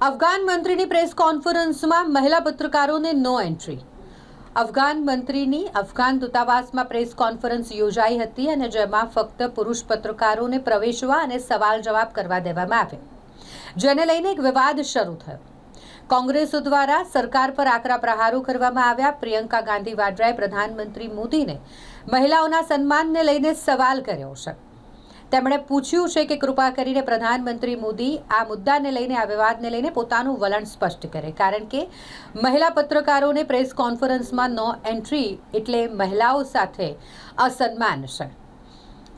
Afghan મંત્રીની press કોન્ફરન્સમાં મહિલા પત્રકારોને નો એન્ટ્રી. અફઘાન મંત્રીની અફઘાન દૂતાવાસમાં પ્રેસ કોન્ફરન્સ યોજાઈ હતી અને જેમાં ફક્ત પુરુષ પત્રકારોને પ્રવેશવા અને સવાલ જવાબ કરવા દેવામાં આવ્યા, જેને લઈને એક વિવાદ શરૂ થયો. કોંગ્રેસ દ્વારા સરકાર પર આકરા પ્રહારો કરવામાં આવ્યા. પ્રિયંકા ગાંધી વાડ્રાએ પ્રધાનમંત્રી મોદીને મહિલાઓના સન્માનને લઈને સવાલ કર્યો છે. તેમણે પૂછ્યું છે કે કૃપા કરીને પ્રધાનમંત્રી મોદી આ મુદ્દાને લઈને, આ વિવાદને લઈને પોતાનું વલણ સ્પષ્ટ કરે, કારણ કે મહિલા પત્રકારોને પ્રેસ કોન્ફરન્સમાં નો એન્ટ્રી એટલે મહિલાઓ સાથે અસન્માન છે.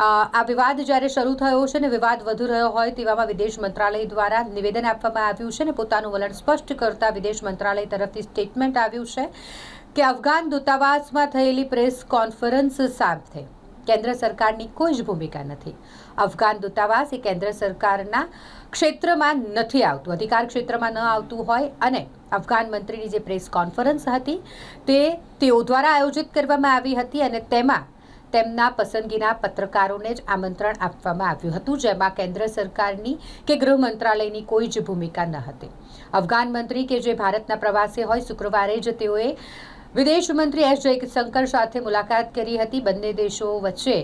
આ વિવાદ જ્યારે શરૂ થયો છે અને વિવાદ વધુ રહ્યો હોય તેવામાં વિદેશ મંત્રાલય દ્વારા નિવેદન આપવામાં આવ્યું છે અને પોતાનું વલણ સ્પષ્ટ કરતા વિદેશ મંત્રાલય તરફથી સ્ટેટમેન્ટ આવ્યું છે કે અફઘાન દૂતાવાસમાં થયેલી પ્રેસ કોન્ફરન્સ સાથે કેન્દ્ર સરકારની કોઈ જ ભૂમિકા નથી. અફઘાન દૂતાવાસ એ કેન્દ્ર સરકારના ક્ષેત્રમાં નથી આવતું, અધિકાર ક્ષેત્રમાં ન આવતું હોય, અને અફઘાન મંત્રીની જે પ્રેસ કોન્ફરન્સ હતી તે તેઓ દ્વારા આયોજિત કરવામાં આવી હતી અને તેમાં તેમના પસંદગીના પત્રકારોને જ આમંત્રણ આપવામાં આવ્યું હતું, જેમાં કેન્દ્ર સરકારની કે ગૃહ મંત્રાલયની કોઈ જ ભૂમિકા ન હતી. અફઘાન મંત્રી કે જે ભારતના પ્રવાસે હોય, શુક્રવારે જ તેઓએ વિદેશ મંત્રી એસ જયશંકર સાથે મુલાકાત કરી હતી. બંને દેશો વચ્ચે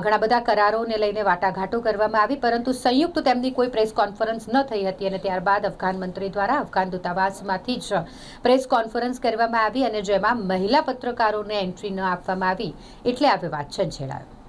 ઘણા બધા કરારોને લઈને વાટાઘાટો કરવામાં આવી, પરંતુ સંયુક્ત તેમની કોઈ પ્રેસ કોન્ફરન્સ ન થઈ હતી અને ત્યારબાદ અફઘાન મંત્રી દ્વારા અફઘાન દૂતાવાસમાંથી જ પ્રેસ કોન્ફરન્સ કરવામાં આવી અને જેમાં મહિલા પત્રકારોને એન્ટ્રી ન આપવામાં આવી, એટલે આ વિવાદ છંછેડાયો.